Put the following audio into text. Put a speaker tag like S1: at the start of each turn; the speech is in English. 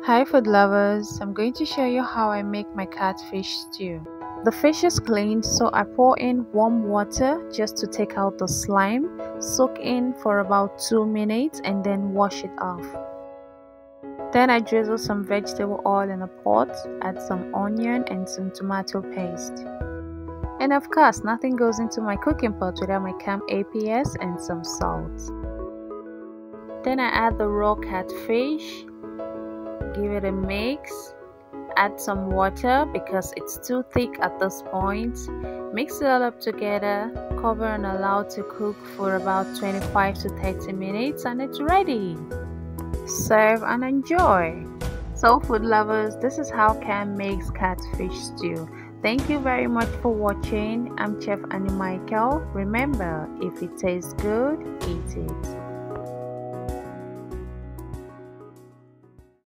S1: Hi food lovers, I'm going to show you how I make my catfish stew. The fish is cleaned, so I pour in warm water just to take out the slime, soak in for about 2 minutes and then wash it off. Then I drizzle some vegetable oil in a pot, add some onion and some tomato paste. And of course, nothing goes into my cooking pot without my camp APS and some salt. Then I add the raw catfish. Give it a mix, add some water because it's too thick at this point. Mix it all up together, cover and allow to cook for about 25 to 30 minutes and it's ready. Serve and enjoy. So food lovers, this is how Cam makes catfish stew. Thank you very much for watching. I'm Chef Annie Michael. Remember, if it tastes good, eat it.